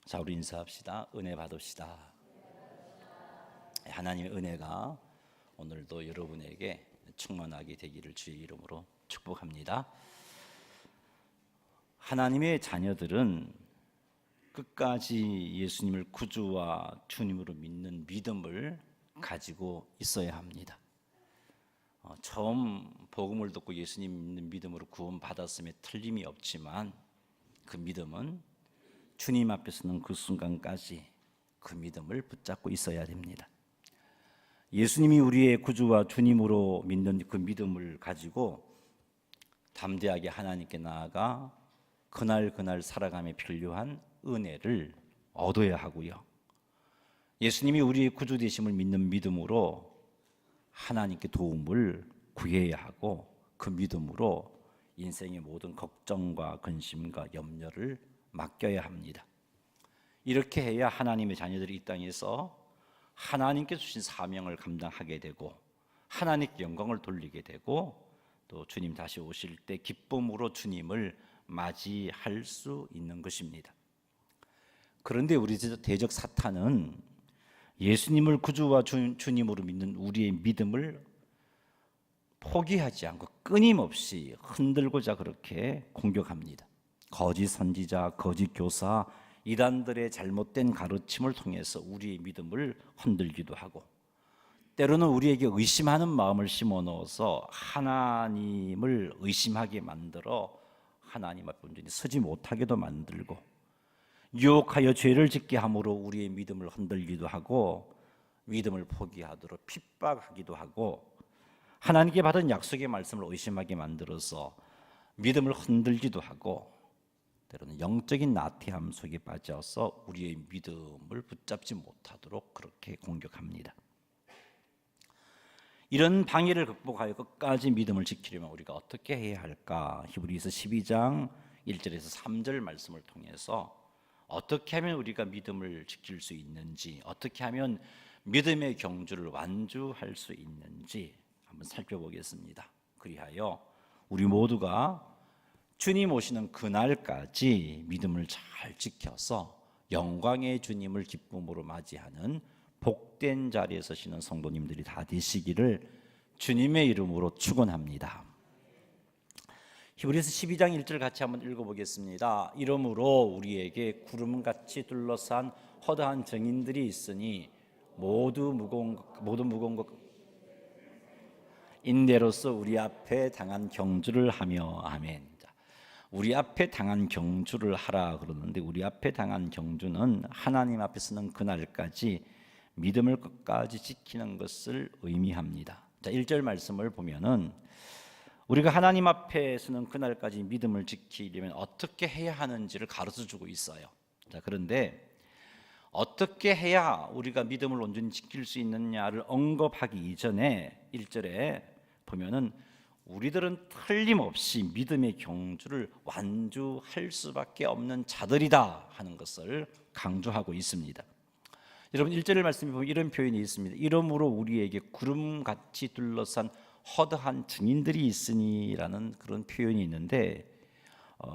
자, 우리 인사합시다. 은혜 받읍시다. 하나님의 은혜가 오늘도 여러분에게 충만하게 되기를 주의 이름으로 축복합니다. 하나님의 자녀들은 끝까지 예수님을 구주와 주님으로 믿는 믿음을 가지고 있어야 합니다. 처음 복음을 듣고 예수님 믿는 믿음으로 구원받았음에 틀림이 없지만 그 믿음은 주님 앞에 서는 그 순간까지 그 믿음을 붙잡고 있어야 됩니다. 예수님이 우리의 구주와 주님으로 믿는 그 믿음을 가지고 담대하게 하나님께 나아가 그날 살아감에 필요한 은혜를 얻어야 하고요. 예수님이 우리의 구주 되심을 믿는 믿음으로 하나님께 도움을 구해야 하고 그 믿음으로 인생의 모든 걱정과 근심과 염려를 맡겨야 합니다. 이렇게 해야 하나님의 자녀들이 이 땅에서 하나님께 주신 사명을 감당하게 되고 하나님께 영광을 돌리게 되고 또 주님 다시 오실 때 기쁨으로 주님을 맞이할 수 있는 것입니다. 그런데 우리 대적 사탄은 예수님을 구주와 주님으로 믿는 우리의 믿음을 포기하지 않고 끊임없이 흔들고자 그렇게 공격합니다. 거짓 선지자, 거짓 교사, 이단들의 잘못된 가르침을 통해서 우리의 믿음을 흔들기도 하고 때로는 우리에게 의심하는 마음을 심어 넣어서 하나님을 의심하게 만들어 하나님 앞에 온전히 서지 못하게도 만들고 유혹하여 죄를 짓게 함으로 우리의 믿음을 흔들기도 하고 믿음을 포기하도록 핍박하기도 하고 하나님께 받은 약속의 말씀을 의심하게 만들어서 믿음을 흔들기도 하고 때로는 영적인 나태함 속에 빠져서 우리의 믿음을 붙잡지 못하도록 그렇게 공격합니다. 이런 방해를 극복하여 끝까지 믿음을 지키려면 우리가 어떻게 해야 할까? 히브리서 12장 1절에서 3절 말씀을 통해서 어떻게 하면 우리가 믿음을 지킬 수 있는지, 어떻게 하면 믿음의 경주를 완주할 수 있는지 한번 살펴보겠습니다. 그리하여 우리 모두가 주님 오시는 그날까지 믿음을 잘 지켜서 영광의 주님을 기쁨으로 맞이하는 복된 자리에 서시는 성도님들이 다 되시기를 주님의 이름으로 축원합니다. 히브리서 12장 1절 같이 한번 읽어보겠습니다. 이러므로 우리에게 구름같이 둘러싼 허다한 증인들이 있으니 모든 무거운 것 인대로서 우리 앞에 당한 경주를 하며 아멘. 우리 앞에 당한 경주를 하라 그러는데 우리 앞에 당한 경주는 하나님 앞에 서는 그날까지 믿음을 끝까지 지키는 것을 의미합니다. 자, 1절 말씀을 보면은 우리가 하나님 앞에 서는 그날까지 믿음을 지키려면 어떻게 해야 하는지를 가르쳐 주고 있어요. 자, 그런데 어떻게 해야 우리가 믿음을 온전히 지킬 수 있느냐를 언급하기 이전에 1절에 보면은 우리들은 틀림없이 믿음의 경주를 완주할 수밖에 없는 자들이다 하는 것을 강조하고 있습니다. 여러분 1절 말씀에 보면 이런 표현이 있습니다. 이러므로 우리에게 구름같이 둘러싼 허다한 증인들이 있으니라는 그런 표현이 있는데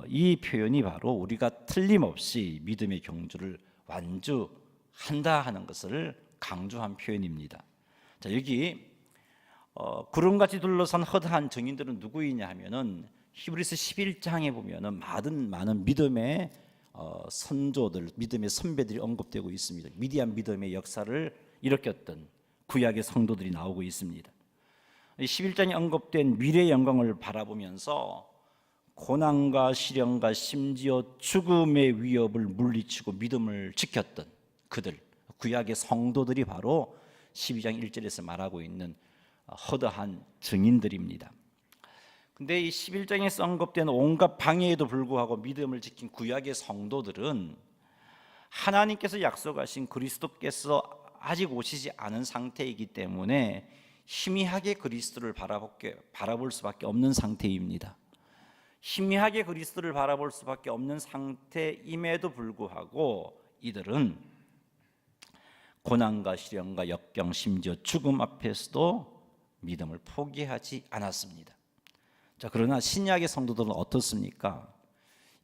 이 표현이 바로 우리가 틀림없이 믿음의 경주를 완주한다 하는 것을 강조한 표현입니다. 자, 여기 구름같이 둘러싼 허다한 증인들은 누구이냐 하면은 히브리서 11장에 보면은 많은 믿음의 선조들, 믿음의 선배들이 언급되고 있습니다. 미디안 믿음의 역사를 일으켰던 구약의 성도들이 나오고 있습니다. 11장에 언급된 미래의 영광을 바라보면서 고난과 시련과 심지어 죽음의 위협을 물리치고 믿음을 지켰던 그들, 구약의 성도들이 바로 12장 1절에서 말하고 있는 허다한 증인들입니다. 근데 이 11장에 언급된 온갖 방해에도 불구하고 믿음을 지킨 구약의 성도들은 하나님께서 약속하신 그리스도께서 아직 오시지 않은 상태이기 때문에 희미하게 그리스도를 바라볼 수밖에 없는 상태입니다. 희미하게 그리스도를 바라볼 수밖에 없는 상태임에도 불구하고 이들은 고난과 시련과 역경 심지어 죽음 앞에서도 믿음을 포기하지 않았습니다. 자, 그러나 신약의 성도들은 어떻습니까?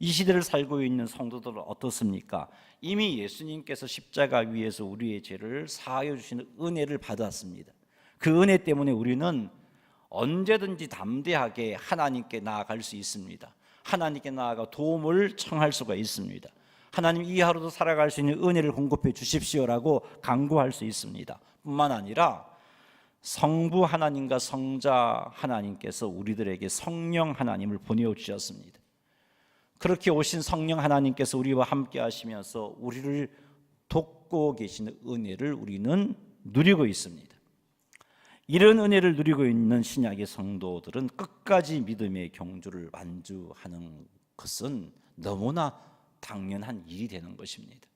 이 시대를 살고 있는 성도들은 어떻습니까? 이미 예수님께서 십자가 위에서 우리의 죄를 사하여 주시는 은혜를 받았습니다. 그 은혜 때문에 우리는 언제든지 담대하게 하나님께 나아갈 수 있습니다. 하나님께 나아가 도움을 청할 수가 있습니다. 하나님, 이 하루도 살아갈 수 있는 은혜를 공급해 주십시오라고 간구할 수 있습니다. 뿐만 아니라 성부 하나님과 성자 하나님께서 우리들에게 성령 하나님을 보내어 주셨습니다. 그렇게 오신 성령 하나님께서 우리와 함께 하시면서 우리를 돕고 계시는 은혜를 우리는 누리고 있습니다. 이런 은혜를 누리고 있는 신약의 성도들은 끝까지 믿음의 경주를 완주하는 것은 너무나 당연한 일이 되는 것입니다.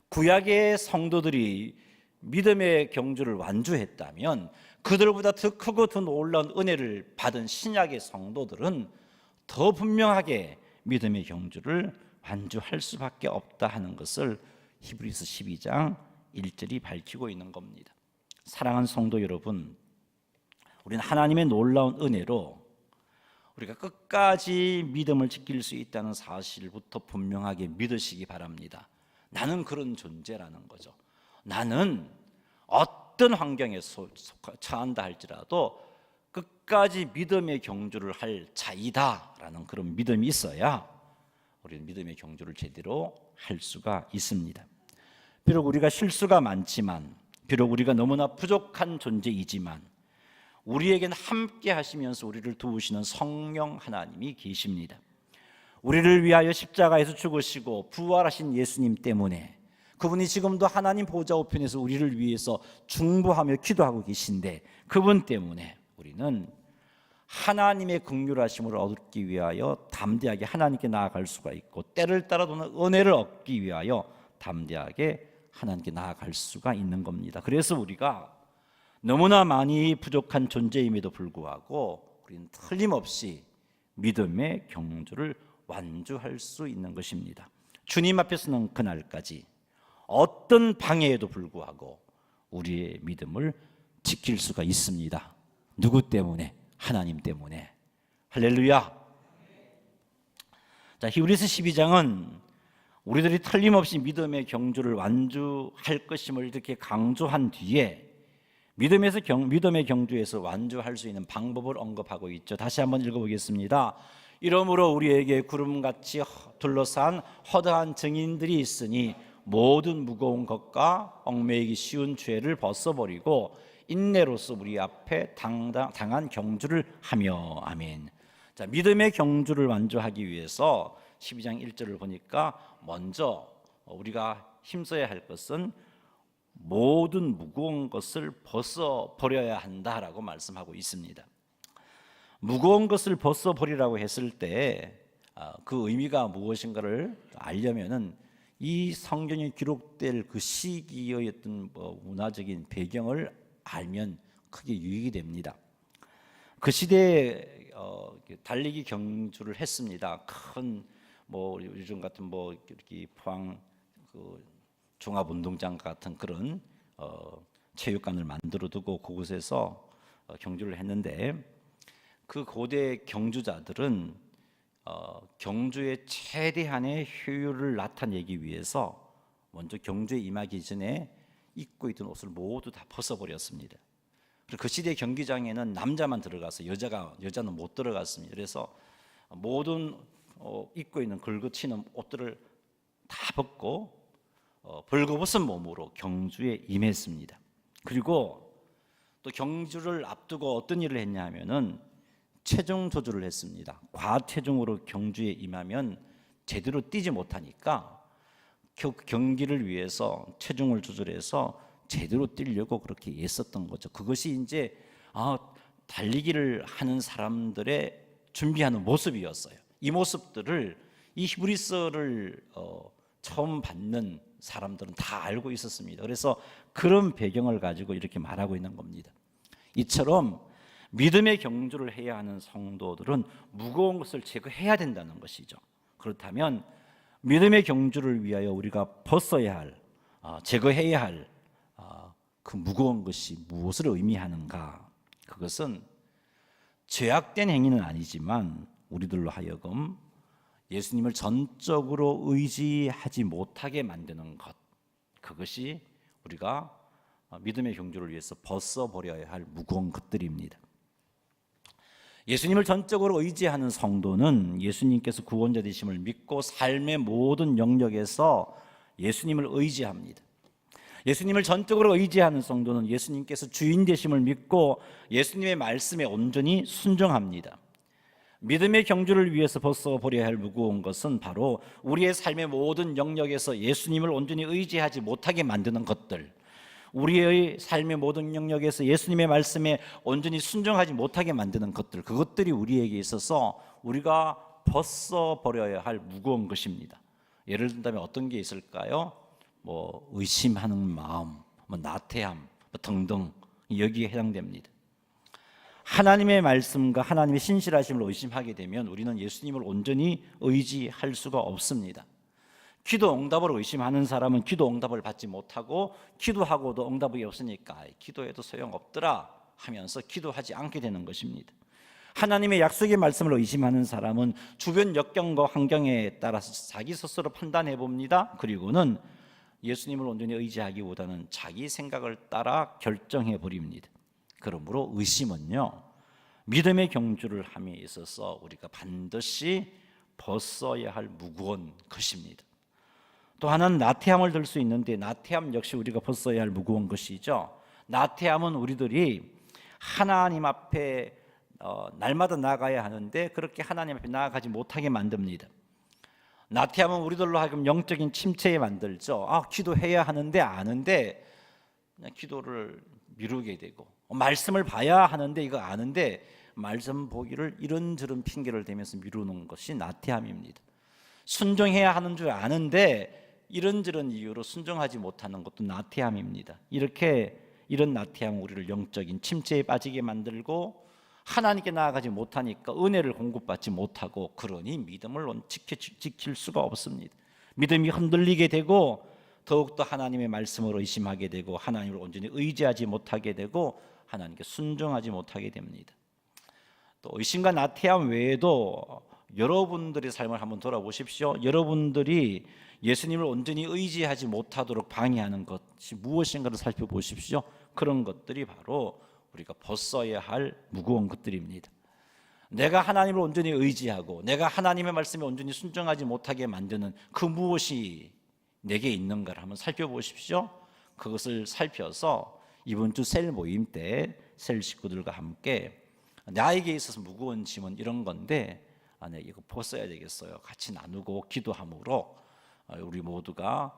구약의 성도들이 믿음의 경주를 완주했다면 그들보다 더 크고 더 놀라운 은혜를 받은 신약의 성도들은 더 분명하게 믿음의 경주를 완주할 수밖에 없다 하는 것을 히브리서 12장 1절이 밝히고 있는 겁니다. 사랑하는 성도 여러분, 우리는 하나님의 놀라운 은혜로 우리가 끝까지 믿음을 지킬 수 있다는 사실부터 분명하게 믿으시기 바랍니다. 나는 그런 존재라는 거죠. 나는 어떤 환경에 처한다 할지라도 끝까지 믿음의 경주를 할 자이다라는 그런 믿음이 있어야 우리는 믿음의 경주를 제대로 할 수가 있습니다. 비록 우리가 실수가 많지만, 비록 우리가 너무나 부족한 존재이지만 우리에게는 함께 하시면서 우리를 도우시는 성령 하나님이 계십니다. 우리를 위하여 십자가에서 죽으시고 부활하신 예수님 때문에, 그분이 지금도 하나님 보좌 우편에서 우리를 위해서 중보하며 기도하고 계신데, 그분 때문에 우리는 하나님의 긍휼하심을 얻기 위하여 담대하게 하나님께 나아갈 수가 있고, 때를 따라 도는 은혜를 얻기 위하여 담대하게 하나님께 나아갈 수가 있는 겁니다. 그래서 우리가 너무나 많이 부족한 존재임에도 불구하고 우리는 틀림없이 믿음의 경주를 완주할 수 있는 것입니다. 주님 앞에 서는 그날까지 어떤 방해에도 불구하고 우리의 믿음을 지킬 수가 있습니다. 누구 때문에? 하나님 때문에. 할렐루야. 자, 히브리서 12장은 우리들이 틀림없이 믿음의 경주를 완주할 것임을 이렇게 강조한 뒤에 믿음의 경주에서 완주할 수 있는 방법을 언급하고 있죠. 다시 한번 읽어보겠습니다. 이러므로 우리에게 구름같이 둘러싼 허다한 증인들이 있으니 모든 무거운 것과 얽매이기 쉬운 죄를 벗어버리고 인내로서 우리 앞에 당한 경주를 하며. 아멘. 자, 믿음의 경주를 완주하기 위해서 12장 1절을 보니까 먼저 우리가 힘써야 할 것은 모든 무거운 것을 벗어버려야 한다라고 말씀하고 있습니다. 무거운 것을 벗어버리라고 했을 때 그 의미가 무엇인가를 알려면은 이 성경에 기록될 그 시기의 어떤 문화적인 배경을 알면 크게 유익이 됩니다. 그 시대에 달리기 경주를 했습니다. 큰 요즘 같은 이렇게 포항 종합운동장 같은 그런 체육관을 만들어 두고 그곳에서 경주를 했는데, 그 고대 경주자들은 경주의 최대한의 효율을 나타내기 위해서 먼저 경주에 임하기 전에 입고 있던 옷을 모두 다 벗어버렸습니다. 그 시대 경기장에는 남자만 들어가서 여자는 못 들어갔습니다. 그래서 모든 입고 있는 걸거치는 옷들을 다 벗고 벌거벗은 몸으로 경주에 임했습니다. 그리고 또 경주를 앞두고 어떤 일을 했냐 하면은 체중 조절을 했습니다. 과체중으로 경주에 임하면 제대로 뛰지 못하니까 경기를 위해서 체중을 조절해서 제대로 뛰려고 그렇게 애썼던 거죠. 그것이 이제 달리기를 하는 사람들의 준비하는 모습이었어요. 이 모습들을 이 히브리서를 처음 받는 사람들은 다 알고 있었습니다. 그래서 그런 배경을 가지고 이렇게 말하고 있는 겁니다. 이처럼 믿음의 경주를 해야 하는 성도들은 무거운 것을 제거해야 된다는 것이죠. 그렇다면 믿음의 경주를 위하여 우리가 벗어야 할, 제거해야 할 그 무거운 것이 무엇을 의미하는가? 그것은 죄악된 행위는 아니지만 우리들로 하여금 예수님을 전적으로 의지하지 못하게 만드는 것, 그것이 우리가 믿음의 경주를 위해서 벗어버려야 할 무거운 것들입니다. 예수님을 전적으로 의지하는 성도는 예수님께서 구원자 되심을 믿고 삶의 모든 영역에서 예수님을 의지합니다. 예수님을 전적으로 의지하는 성도는 예수님께서 주인 되심을 믿고 예수님의 말씀에 온전히 순종합니다. 믿음의 경주를 위해서 벗어버려야 할 무거운 것은 바로 우리의 삶의 모든 영역에서 예수님을 온전히 의지하지 못하게 만드는 것들, 우리의 삶의 모든 영역에서 예수님의 말씀에 온전히 순종하지 못하게 만드는 것들, 그것들이 우리에게 있어서 우리가 벗어버려야 할 무거운 것입니다. 예를 든다면 어떤 게 있을까요? 의심하는 마음, 나태함 등등, 여기에 해당됩니다. 하나님의 말씀과 하나님의 신실하심을 의심하게 되면 우리는 예수님을 온전히 의지할 수가 없습니다. 기도 응답을 의심하는 사람은 기도 응답을 받지 못하고 기도하고도 응답이 없으니까 기도해도 소용없더라 하면서 기도하지 않게 되는 것입니다. 하나님의 약속의 말씀을 의심하는 사람은 주변 역경과 환경에 따라서 자기 스스로 판단해 봅니다. 그리고는 예수님을 온전히 의지하기보다는 자기 생각을 따라 결정해 버립니다. 그러므로 의심은요, 믿음의 경주를 함에 있어서 우리가 반드시 벗어야 할 무거운 것입니다. 또 하나는 나태함을 들 수 있는데, 나태함 역시 우리가 벗어야 할 무거운 것이죠. 나태함은 우리들이 하나님 앞에 날마다 나아가야 하는데 그렇게 하나님 앞에 나아가지 못하게 만듭니다. 나태함은 우리들로 하여금 영적인 침체에 만들죠. 기도해야 하는데 아는데 그냥 기도를 미루게 되고, 말씀을 봐야 하는데 이거 아는데 말씀 보기를 이런저런 핑계를 대면서 미루는 것이 나태함입니다. 순종해야 하는 줄 아는데 이런저런 이유로 순종하지 못하는 것도 나태함입니다. 이런 나태함은 우리를 영적인 침체에 빠지게 만들고 하나님께 나아가지 못하니까 은혜를 공급받지 못하고, 그러니 믿음을 지킬 수가 없습니다. 믿음이 흔들리게 되고 더욱더 하나님의 말씀을 의심하게 되고 하나님을 온전히 의지하지 못하게 되고 하나님께 순종하지 못하게 됩니다. 또 의심과 나태함 외에도 여러분들의 삶을 한번 돌아보십시오. 여러분들이 예수님을 온전히 의지하지 못하도록 방해하는 것이 무엇인가를 살펴보십시오. 그런 것들이 바로 우리가 벗어야 할 무거운 것들입니다. 내가 하나님을 온전히 의지하고 내가 하나님의 말씀에 온전히 순종하지 못하게 만드는 그 무엇이 내게 있는가를 한번 살펴보십시오. 그것을 살펴서 이번 주 셀 모임 때 셀 식구들과 함께 나에게 있어서 무거운 짐은 이런 건데 이거 벗어야 되겠어요. 같이 나누고 기도함으로 우리 모두가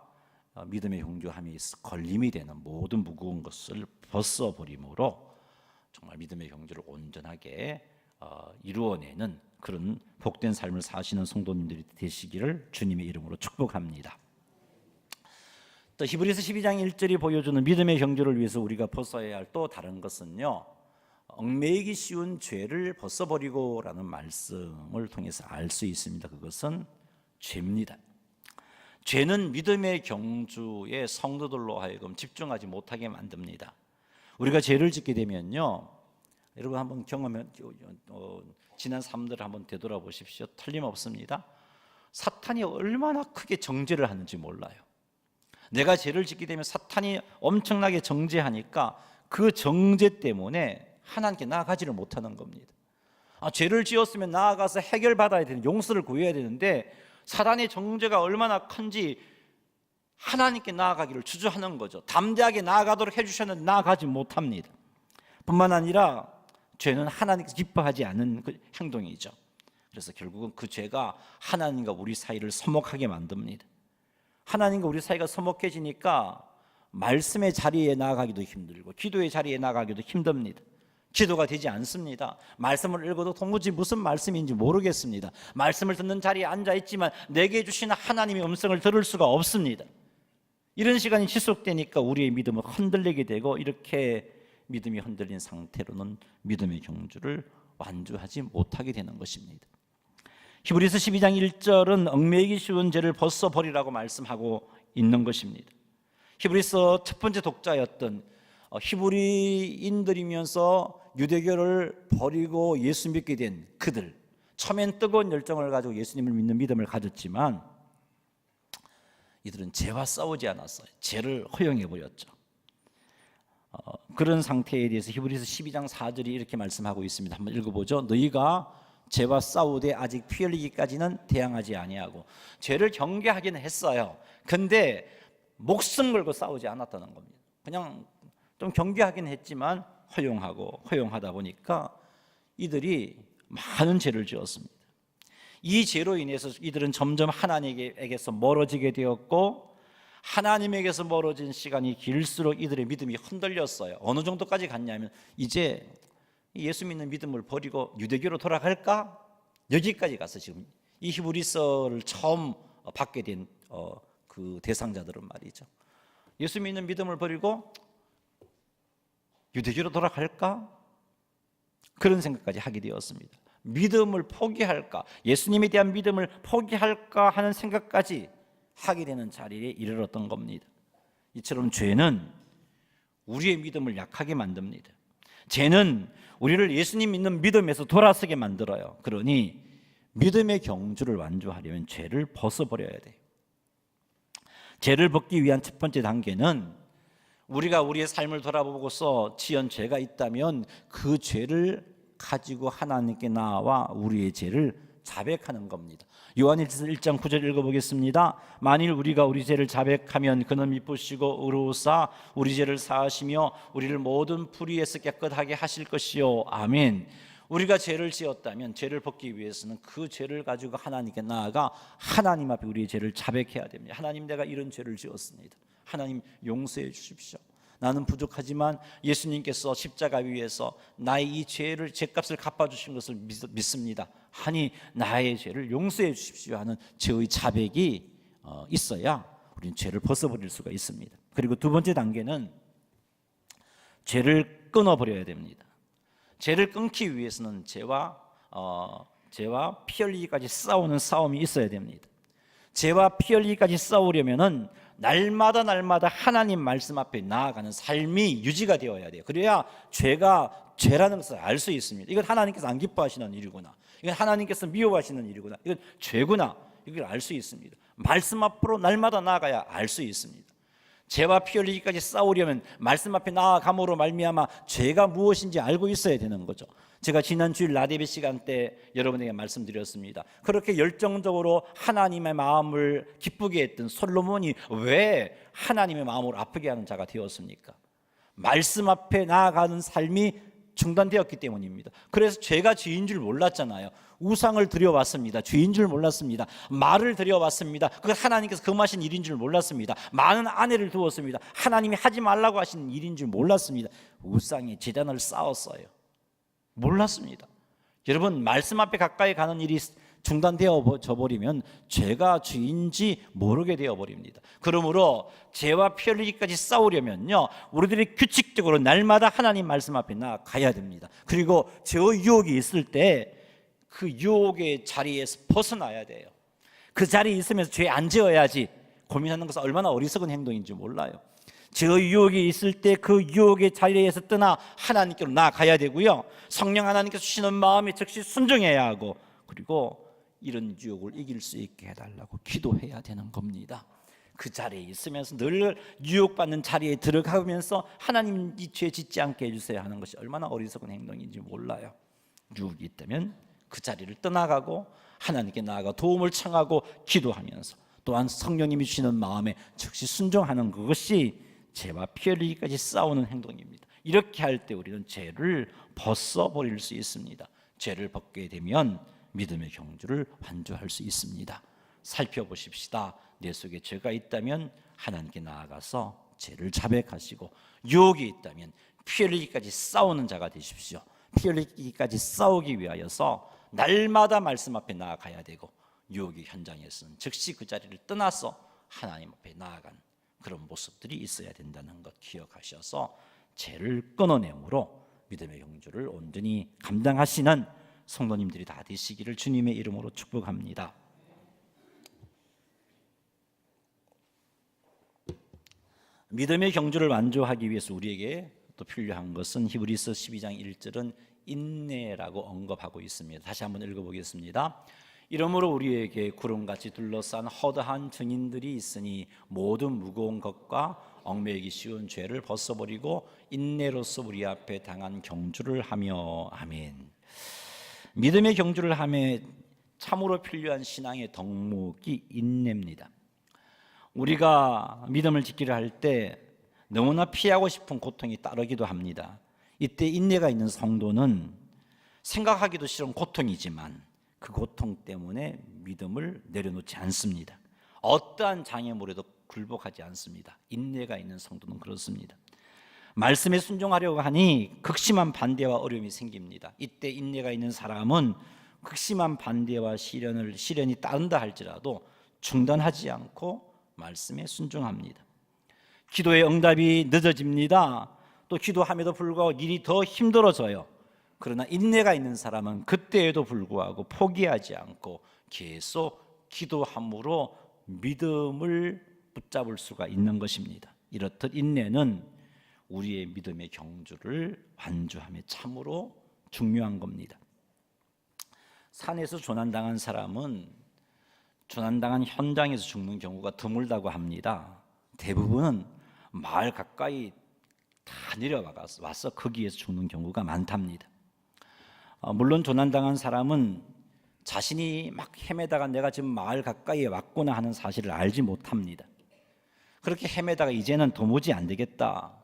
믿음의 경주함에 있어 걸림이 되는 모든 무거운 것을 벗어버림으로 정말 믿음의 경주를 온전하게 이루어내는 그런 복된 삶을 사시는 성도님들이 되시기를 주님의 이름으로 축복합니다. 또 히브리서 12장 1절이 보여주는 믿음의 경주를 위해서 우리가 벗어야 할 또 다른 것은요, 얽매이기 쉬운 죄를 벗어버리고라는 말씀을 통해서 알 수 있습니다. 그것은 죄입니다. 죄는 믿음의 경주에 성도들로 하여금 집중하지 못하게 만듭니다. 우리가 죄를 짓게 되면요, 여러분 한번 경험해 지난 삶들을 한번 되돌아보십시오. 틀림없습니다. 사탄이 얼마나 크게 정죄를 하는지 몰라요. 내가 죄를 짓게 되면 사탄이 엄청나게 정죄하니까 그 정죄 때문에 하나님께 나아가지를 못하는 겁니다. 죄를 지었으면 나아가서 해결받아야 되는, 용서를 구해야 되는데 사단의 정죄가 얼마나 큰지 하나님께 나아가기를 주저하는 거죠. 담대하게 나아가도록 해주셨는데 나아가지 못합니다. 뿐만 아니라 죄는 하나님께서 기뻐하지 않는 그 행동이죠. 그래서 결국은 그 죄가 하나님과 우리 사이를 서먹하게 만듭니다. 하나님과 우리 사이가 서먹해지니까 말씀의 자리에 나아가기도 힘들고 기도의 자리에 나아가기도 힘듭니다. 기도가 되지 않습니다. 말씀을 읽어도 도무지 무슨 말씀인지 모르겠습니다. 말씀을 듣는 자리에 앉아있지만 내게 주시는 하나님의 음성을 들을 수가 없습니다. 이런 시간이 지속되니까 우리의 믿음은 흔들리게 되고, 이렇게 믿음이 흔들린 상태로는 믿음의 경주를 완주하지 못하게 되는 것입니다. 히브리서 12장 1절은 얽매이기 쉬운 죄를 벗어버리라고 말씀하고 있는 것입니다. 히브리서 첫 번째 독자였던 히브리인들이면서 유대교를 버리고 예수 믿게 된 그들, 처음엔 뜨거운 열정을 가지고 예수님을 믿는 믿음을 가졌지만 이들은 죄와 싸우지 않았어요. 죄를 허용해 버렸죠. 그런 상태에 대해서 히브리서 12장 4절이 이렇게 말씀하고 있습니다. 한번 읽어보죠. 너희가 죄와 싸우되 아직 피 흘리기까지는 대항하지 아니하고. 죄를 경계하기는 했어요. 근데 목숨 걸고 싸우지 않았다는 겁니다. 그냥 좀 경계하긴 했지만 허용하다 보니까 이들이 많은 죄를 지었습니다. 이 죄로 인해서 이들은 점점 하나님에게서 멀어지게 되었고, 하나님에게서 멀어진 시간이 길수록 이들의 믿음이 흔들렸어요. 어느 정도까지 갔냐면 이제 예수 믿는 믿음을 버리고 유대교로 돌아갈까? 여기까지 가서 지금 이 히브리서를 처음 받게 된 그 대상자들은 말이죠. 예수 믿는 믿음을 버리고 유대교로 돌아갈까? 그런 생각까지 하게 되었습니다. 믿음을 포기할까? 예수님에 대한 믿음을 포기할까 하는 생각까지 하게 되는 자리에 이르렀던 겁니다. 이처럼 죄는 우리의 믿음을 약하게 만듭니다. 죄는 우리를 예수님 믿는 믿음에서 돌아서게 만들어요. 그러니 믿음의 경주를 완주하려면 죄를 벗어버려야 돼요. 죄를 벗기 위한 첫 번째 단계는 우리가 우리의 삶을 돌아보고서 지은 죄가 있다면 그 죄를 가지고 하나님께 나아와 우리의 죄를 자백하는 겁니다. 요한일서 1장 9절 읽어보겠습니다. 만일 우리가 우리 죄를 자백하면 그는 미쁘시고 의로우사 우리 죄를 사하시며 우리를 모든 불의에서 깨끗하게 하실 것이요. 아멘. 우리가 죄를 지었다면 죄를 벗기 위해서는 그 죄를 가지고 하나님께 나아가 하나님 앞에 우리의 죄를 자백해야 됩니다. 하나님, 내가 이런 죄를 지었습니다. 하나님 용서해 주십시오. 나는 부족하지만 예수님께서 십자가 위에서 나의 이 죄값을 갚아주신 것을 믿습니다. 하니 나의 죄를 용서해 주십시오 하는 죄의 자백이 있어야 우리는 죄를 벗어버릴 수가 있습니다. 그리고 두 번째 단계는 죄를 끊어버려야 됩니다. 죄를 끊기 위해서는 죄와 피 흘리기까지 싸우는 싸움이 있어야 됩니다. 죄와 피 흘리기까지 싸우려면은 날마다 하나님 말씀 앞에 나아가는 삶이 유지가 되어야 돼요. 그래야 죄가 죄라는 것을 알 수 있습니다. 이건 하나님께서 안 기뻐하시는 일이구나, 이건 하나님께서 미워하시는 일이구나, 이건 죄구나, 이걸 알 수 있습니다. 말씀 앞으로 날마다 나아가야 알 수 있습니다. 죄와 피 흘리기까지 싸우려면 말씀 앞에 나아감으로 말미암아 죄가 무엇인지 알고 있어야 되는 거죠. 제가 지난 주일 라디베 시간 때 여러분에게 말씀드렸습니다. 그렇게 열정적으로 하나님의 마음을 기쁘게 했던 솔로몬이 왜 하나님의 마음을 아프게 하는 자가 되었습니까? 말씀 앞에 나아가는 삶이 중단되었기 때문입니다. 그래서 죄가 죄인 줄 몰랐잖아요. 우상을 드려왔습니다. 죄인 줄 몰랐습니다. 말을 드려왔습니다. 그건 하나님께서 금하신 일인 줄 몰랐습니다. 많은 아내를 두었습니다. 하나님이 하지 말라고 하신 일인 줄 몰랐습니다. 우상의 제단을 쌓았어요. 몰랐습니다. 여러분, 말씀 앞에 가까이 가는 일이 중단되어 버리면 죄가 죄인지 모르게 되어 버립니다. 그러므로 죄와 피 흘리기까지 싸우려면요, 우리들이 규칙적으로 날마다 하나님 말씀 앞에 나가야 됩니다. 그리고 죄의 유혹이 있을 때 그 유혹의 자리에서 벗어나야 돼요. 그 자리에 있으면서 죄 안 지어야지 고민하는 것은 얼마나 어리석은 행동인지 몰라요. 죄의 유혹이 있을 때 그 유혹의 자리에서 떠나 하나님께로 나아가야 되고요, 성령 하나님께서 주시는 마음에 즉시 순종해야 하고, 그리고 이런 유혹을 이길 수 있게 해달라고 기도해야 되는 겁니다. 그 자리에 있으면서 늘 유혹받는 자리에 들어가면서 하나님, 이 죄 짓지 않게 해주세요 하는 것이 얼마나 어리석은 행동인지 몰라요. 유혹이 있다면 그 자리를 떠나가고 하나님께 나아가 도움을 청하고 기도하면서, 또한 성령님이 주시는 마음에 즉시 순종하는 그것이 죄와 피 흘리기까지 싸우는 행동입니다. 이렇게 할 때 우리는 죄를 벗어버릴 수 있습니다. 죄를 벗게 되면 믿음의 경주를 완주할 수 있습니다. 살펴보십시다. 내 속에 죄가 있다면 하나님께 나아가서 죄를 자백하시고, 유혹이 있다면 피 흘리기까지 싸우는 자가 되십시오. 피 흘리기까지 싸우기 위하여서 날마다 말씀 앞에 나아가야 되고, 유혹의 현장에서는 즉시 그 자리를 떠나서 하나님 앞에 나아간 그런 모습들이 있어야 된다는 것 기억하셔서 죄를 끊어내므로 믿음의 경주를 온전히 감당하시는 성도님들이 다 되시기를 주님의 이름으로 축복합니다. 믿음의 경주를 완주하기 위해서 우리에게 또 필요한 것은 히브리서 12장 1절은 인내라고 언급하고 있습니다. 다시 한번 읽어보겠습니다. 이러므로 우리에게 구름같이 둘러싼 허다한 증인들이 있으니 모든 무거운 것과 얽매이기 쉬운 죄를 벗어버리고 인내로서 우리 앞에 당한 경주를 하며. 아멘. 믿음의 경주를 하며 참으로 필요한 신앙의 덕목이 인내입니다. 우리가 믿음을 지키려 할 때 너무나 피하고 싶은 고통이 따르기도 합니다. 이때 인내가 있는 성도는 생각하기도 싫은 고통이지만 그 고통 때문에 믿음을 내려놓지 않습니다. 어떠한 장애물에도 굴복하지 않습니다. 인내가 있는 성도는 그렇습니다. 말씀에 순종하려고 하니 극심한 반대와 어려움이 생깁니다. 이때 인내가 있는 사람은 극심한 반대와 시련이 따른다 할지라도 중단하지 않고 말씀에 순종합니다. 기도의 응답이 늦어집니다. 또 기도함에도 불구하고 일이 더 힘들어져요. 그러나 인내가 있는 사람은 그때에도 불구하고 포기하지 않고 계속 기도함으로 믿음을 붙잡을 수가 있는 것입니다. 이렇듯 인내는 우리의 믿음의 경주를 완주함에 참으로 중요한 겁니다. 산에서 조난당한 사람은 조난당한 현장에서 죽는 경우가 드물다고 합니다. 대부분은 마을 가까이 다 내려와서 거기에서 죽는 경우가 많답니다. 물론 조난당한 사람은 자신이 막 헤매다가 내가 지금 마을 가까이에 왔구나 하는 사실을 알지 못합니다. 그렇게 헤매다가 이제는 도무지 안 되겠다,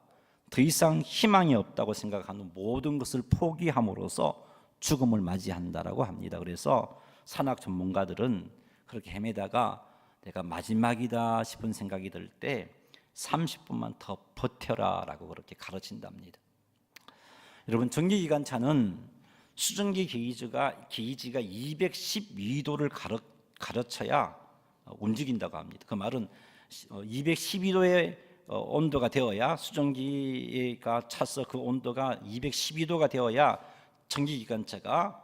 더 이상 희망이 없다고 생각하는 모든 것을 포기함으로써 죽음을 맞이한다라고 합니다. 그래서 산학 전문가들은 그렇게 헤매다가 내가 마지막이다 싶은 생각이 들 때 30분만 더 버텨라 라고 그렇게 가르친답니다. 여러분, 전기기관차는 수증기 게이지가 212도를 가르쳐야 움직인다고 합니다. 그 말은 212도의 온도가 되어야, 수증기가 차서 그 온도가 212도가 되어야 전기기관차가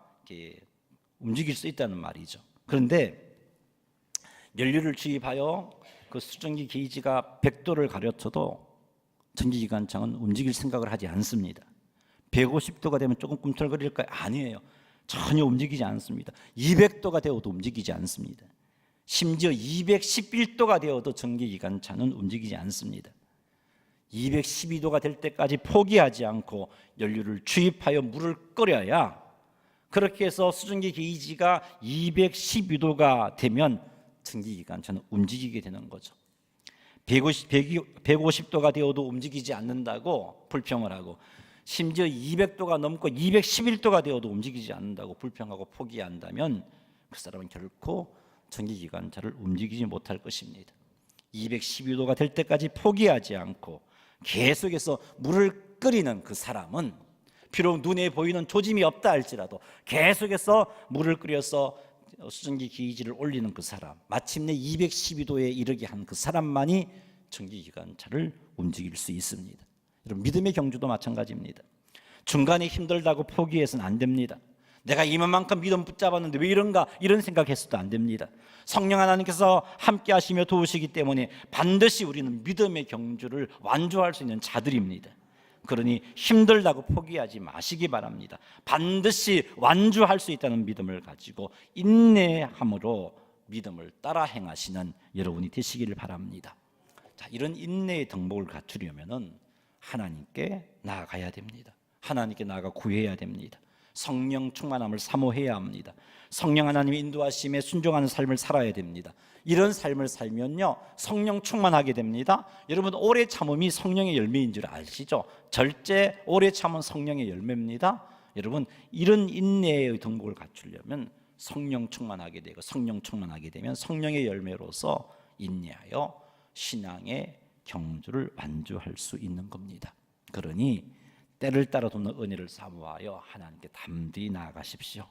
움직일 수 있다는 말이죠. 그런데 연료를 주입하여 그 수증기 게이지가 100도를 가르쳐도 전기기관차는 움직일 생각을 하지 않습니다. 150도가 되면 조금 꿈틀거릴까요? 아니에요. 전혀 움직이지 않습니다. 200도가 되어도 움직이지 않습니다. 심지어 211도가 되어도 전기기관차는 움직이지 않습니다. 212도가 될 때까지 포기하지 않고 연료를 주입하여 물을 끓여야, 그렇게 해서 수증기 게이지가 212도가 되면 전기기관차는 움직이게 되는 거죠. 150도가 되어도 움직이지 않는다고 불평을 하고, 심지어 200도가 넘고 211도가 되어도 움직이지 않는다고 불평하고 포기한다면 그 사람은 결코 전기기관차를 움직이지 못할 것입니다. 212도가 될 때까지 포기하지 않고 계속해서 물을 끓이는 그 사람은 비록 눈에 보이는 조짐이 없다 할지라도 계속해서 물을 끓여서 수증기 게이지를 올리는 그 사람, 마침내 212도에 이르게 한 그 사람만이 전기기관차를 움직일 수 있습니다. 여러분, 믿음의 경주도 마찬가지입니다. 중간에 힘들다고 포기해서는 안 됩니다. 내가 이만큼 믿음 붙잡았는데 왜 이런가, 이런 생각해서도 안 됩니다. 성령 하나님께서 함께 하시며 도우시기 때문에 반드시 우리는 믿음의 경주를 완주할 수 있는 자들입니다. 그러니 힘들다고 포기하지 마시기 바랍니다. 반드시 완주할 수 있다는 믿음을 가지고 인내함으로 믿음을 따라 행하시는 여러분이 되시기를 바랍니다. 자, 이런 인내의 덕목을 갖추려면은 하나님께 나아가야 됩니다. 하나님께 나아가 구해야 됩니다. 성령 충만함을 사모해야 합니다. 성령 하나님의 인도하심에 순종하는 삶을 살아야 됩니다. 이런 삶을 살면요, 성령 충만하게 됩니다. 여러분, 오래 참음이 성령의 열매인 줄 아시죠? 절제 오래 참은 성령의 열매입니다. 여러분, 이런 인내의 덕목을 갖추려면 성령 충만하게 되고, 성령 충만하게 되면 성령의 열매로서 인내하여 신앙의 경주를 완주할 수 있는 겁니다. 그러니 때를 따라 돕는 은혜를 사모하여 하나님께 담대히 나아가십시오.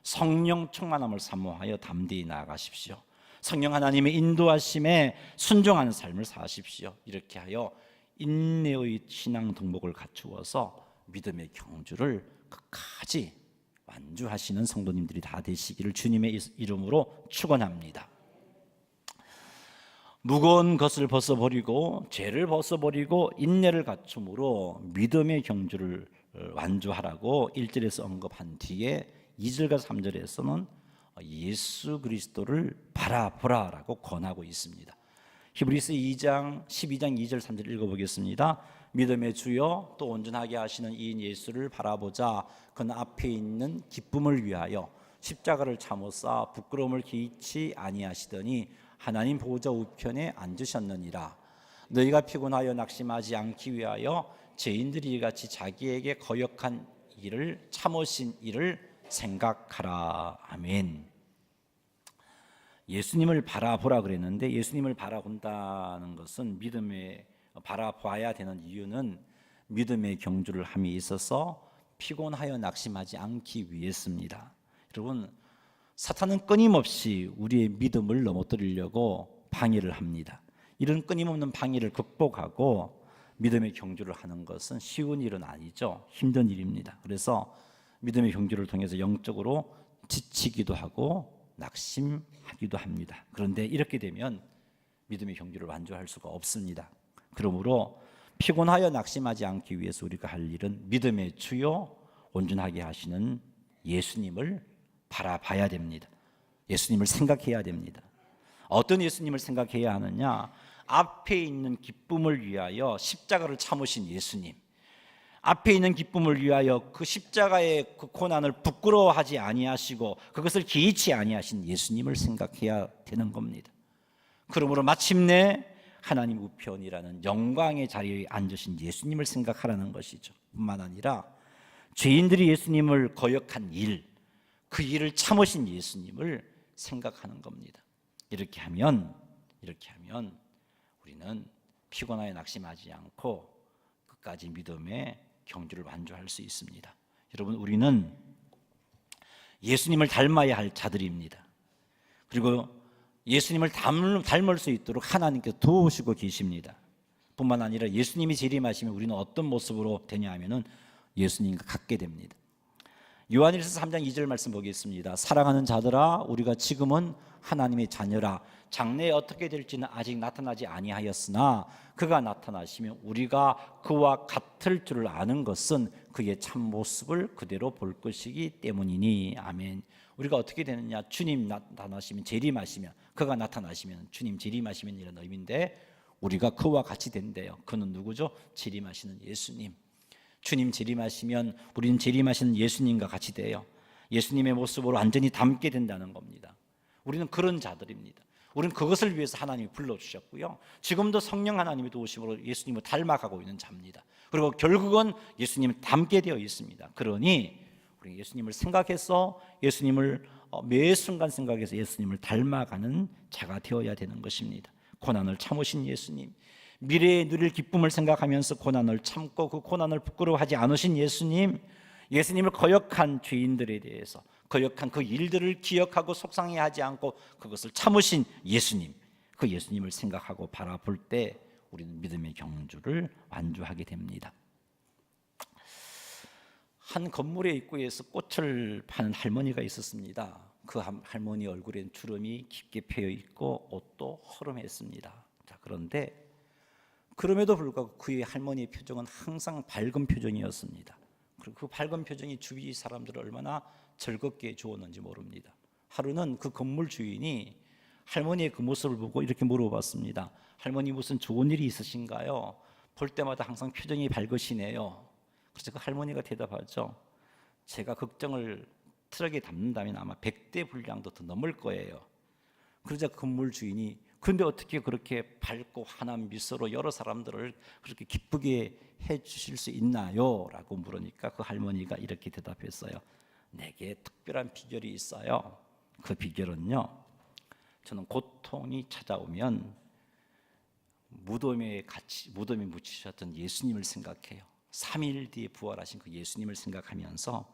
성령 충만함을 사모하여 담대히 나아가십시오. 성령 하나님의 인도하심에 순종하는 삶을 사십시오. 이렇게 하여 인내의 신앙 덕목을 갖추어서 믿음의 경주를 끝까지 완주하시는 성도님들이 다 되시기를 주님의 이름으로 축원합니다. 무거운 것을 벗어버리고 죄를 벗어버리고 인내를 갖춤으로 믿음의 경주를 완주하라고 1절에서 언급한 뒤에 2절과 3절에서는 예수 그리스도를 바라보라라고 권하고 있습니다. 히브리서 2장 12장 2절 3절 읽어보겠습니다. 믿음의 주여 또 온전하게 하시는 이인 예수를 바라보자. 그는 앞에 있는 기쁨을 위하여 십자가를 참으사 부끄러움을 개의치 아니하시더니 하나님 보좌 우편에 앉으셨느니라. 너희가 피곤하여 낙심하지 않기 위하여 죄인들이 같이 자기에게 거역한 일을 참으신 일을 생각하라. 아멘. 예수님을 바라보라 그랬는데 예수님을 바라본다는 것은 믿음에 바라봐야 되는 이유는 믿음의 경주를 함에 있어서 피곤하여 낙심하지 않기 위해서입니다. 여러분, 사탄은 끊임없이 우리의 믿음을 넘어뜨리려고 방해를 합니다. 이런 끊임없는 방해를 극복하고 믿음의 경주를 하는 것은 쉬운 일은 아니죠. 힘든 일입니다. 그래서 믿음의 경주를 통해서 영적으로 지치기도 하고 낙심하기도 합니다. 그런데 이렇게 되면 믿음의 경주를 완주할 수가 없습니다. 그러므로 피곤하여 낙심하지 않기 위해서 우리가 할 일은 믿음의 주요 온전하게 하시는 예수님을 바라봐야 됩니다. 예수님을 생각해야 됩니다. 어떤 예수님을 생각해야 하느냐? 앞에 있는 기쁨을 위하여 십자가를 참으신 예수님, 앞에 있는 기쁨을 위하여 그 십자가의 그 고난을 부끄러워하지 아니하시고 그것을 개의치 아니하신 예수님을 생각해야 되는 겁니다. 그러므로 마침내 하나님 우편이라는 영광의 자리에 앉으신 예수님을 생각하라는 것이죠. 뿐만 아니라 죄인들이 예수님을 거역한 일, 그 일을 참으신 예수님을 생각하는 겁니다. 이렇게 하면 우리는 피곤하여 낙심하지 않고 끝까지 믿음의 경주를 완주할 수 있습니다. 여러분, 우리는 예수님을 닮아야 할 자들입니다. 그리고 예수님을 닮을 수 있도록 하나님께서 도우시고 계십니다. 뿐만 아니라 예수님이 재림하시면 우리는 어떤 모습으로 되냐 하면은 예수님과 같게 됩니다. 요한일서 3장 2절 말씀 보겠습니다. 사랑하는 자들아, 우리가 지금은 하나님의 자녀라. 장래에 어떻게 될지는 아직 나타나지 아니하였으나 그가 나타나시면 우리가 그와 같을 줄을 아는 것은 그의 참모습을 그대로 볼 것이기 때문이니. 아멘. 우리가 어떻게 되느냐? 주님 나타나시면, 재림하시면, 그가 나타나시면, 주님 재림하시면 이런 의미인데 우리가 그와 같이 된대요. 그는 누구죠? 재림하시는 예수님. 주님 재림하시면 우리는 재림하시는 예수님과 같이 돼요. 예수님의 모습으로 완전히 닮게 된다는 겁니다. 우리는 그런 자들입니다. 우리는 그것을 위해서 하나님이 불러주셨고요. 지금도 성령 하나님의 도우심으로 예수님을 닮아가고 있는 자입니다. 그리고 결국은 예수님을 닮게 되어 있습니다. 그러니 우리 예수님을 생각해서 예수님을 매 순간 생각해서 예수님을 닮아가는 자가 되어야 되는 것입니다. 고난을 참으신 예수님, 미래에 누릴 기쁨을 생각하면서 고난을 참고 그 고난을 부끄러워하지 않으신 예수님, 예수님을 거역한 죄인들에 대해서 거역한 그 일들을 기억하고 속상해하지 않고 그것을 참으신 예수님, 그 예수님을 생각하고 바라볼 때 우리는 믿음의 경주를 완주하게 됩니다. 한 건물의 입구에서 꽃을 파는 할머니가 있었습니다. 그 할머니 얼굴엔 주름이 깊게 패여 있고 옷도 허름했습니다. 자, 그런데 그럼에도 불구하고 그의 할머니의 표정은 항상 밝은 표정이었습니다. 그리고 그 밝은 표정이 주위 사람들을 얼마나 즐겁게 주었는지 모릅니다. 하루는 그 건물 주인이 할머니의 그 모습을 보고 이렇게 물어봤습니다. 할머니, 무슨 좋은 일이 있으신가요? 볼 때마다 항상 표정이 밝으시네요. 그래서 그 할머니가 대답하죠. 제가 걱정을 트럭에 담는다면 아마 100대 분량도 더 넘을 거예요. 그러자 건물 주인이 근데 어떻게 그렇게 밝고 환한 미소로 여러 사람들을 그렇게 기쁘게 해 주실 수 있나요? 라고 물으니까 그 할머니가 이렇게 대답했어요. 내게 특별한 비결이 있어요. 그 비결은요, 저는 고통이 찾아오면 무덤에 묻히셨던 예수님을 생각해요. 3일 뒤에 부활하신 그 예수님을 생각하면서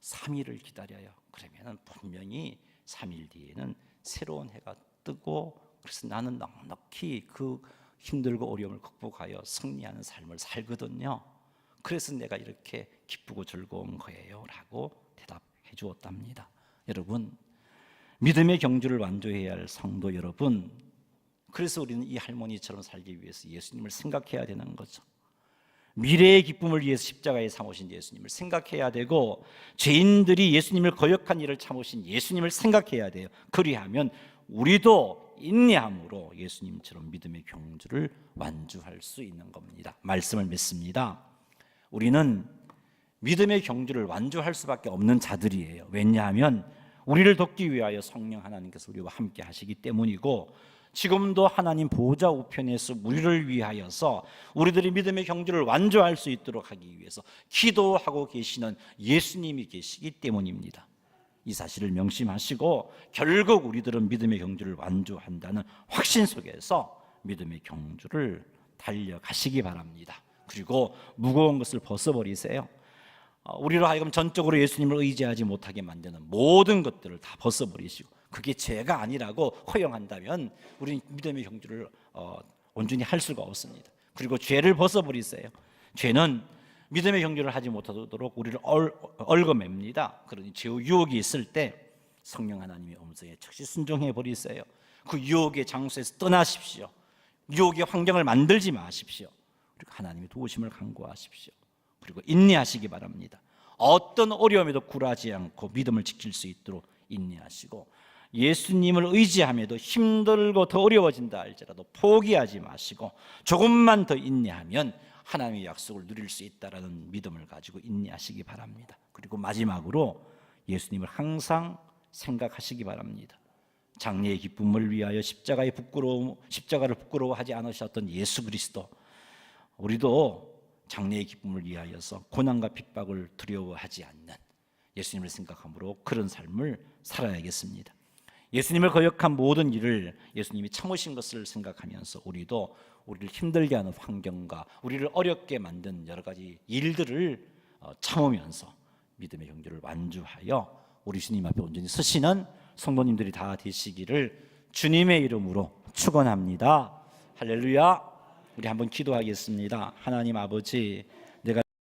3일을 기다려요. 그러면 분명히 3일 뒤에는 새로운 해가 뜨고, 그래서 나는 넉넉히 그 힘들고 어려움을 극복하여 승리하는 삶을 살거든요. 그래서 내가 이렇게 기쁘고 즐거운 거예요 라고 대답해 주었답니다. 여러분, 믿음의 경주를 완주해야 할 성도 여러분, 그래서 우리는 이 할머니처럼 살기 위해서 예수님을 생각해야 되는 거죠. 미래의 기쁨을 위해서 십자가에 참으신 예수님을 생각해야 되고, 죄인들이 예수님을 거역한 일을 참으신 예수님을 생각해야 돼요. 그리하면 우리도 인내함으로 예수님처럼 믿음의 경주를 완주할 수 있는 겁니다. 말씀을 믿습니다. 우리는 믿음의 경주를 완주할 수밖에 없는 자들이에요. 왜냐하면 우리를 돕기 위하여 성령 하나님께서 우리와 함께 하시기 때문이고, 지금도 하나님 보좌 우편에서 우리를 위하여서 우리들이 믿음의 경주를 완주할 수 있도록 하기 위해서 기도하고 계시는 예수님이 계시기 때문입니다. 이 사실을 명심하시고 결국 우리들은 믿음의 경주를 완주한다는 확신 속에서 믿음의 경주를 달려가시기 바랍니다. 그리고 무거운 것을 벗어버리세요. 우리로 하여금 전적으로 예수님을 의지하지 못하게 만드는 모든 것들을 다 벗어버리시고, 그게 죄가 아니라고 허용한다면 우리는 믿음의 경주를 온전히 할 수가 없습니다. 그리고 죄를 벗어버리세요. 죄는 믿음의 경주를 하지 못하도록 우리를 얽어맵니다. 그러니 죄 유혹이 있을 때 성령 하나님의 음성에 즉시 순종해 버리세요. 그 유혹의 장소에서 떠나십시오. 유혹의 환경을 만들지 마십시오. 그리고 하나님의 도우심을 간구하십시오. 그리고 인내하시기 바랍니다. 어떤 어려움에도 굴하지 않고 믿음을 지킬 수 있도록 인내하시고, 예수님을 의지함에도 힘들고 더 어려워진다 할지라도 포기하지 마시고 조금만 더 인내하면 하나님의 약속을 누릴 수 있다라는 믿음을 가지고 인내하시기 바랍니다. 그리고 마지막으로 예수님을 항상 생각하시기 바랍니다. 장래의 기쁨을 위하여 십자가를 부끄러워하지 않으셨던 예수 그리스도, 우리도 장래의 기쁨을 위하여서 고난과 핍박을 두려워하지 않는 예수님을 생각함으로 그런 삶을 살아야겠습니다. 예수님을 거역한 모든 일을 예수님이 참으신 것을 생각하면서 우리도 우리를 힘들게 하는 환경과 우리를 어렵게 만든 여러 가지 일들을 참으면서 믿음의 경주를 완주하여 우리 주님 앞에 온전히 서시는 성도님들이 다 되시기를 주님의 이름으로 축원합니다. 할렐루야. 우리 한번 기도하겠습니다. 하나님 아버지,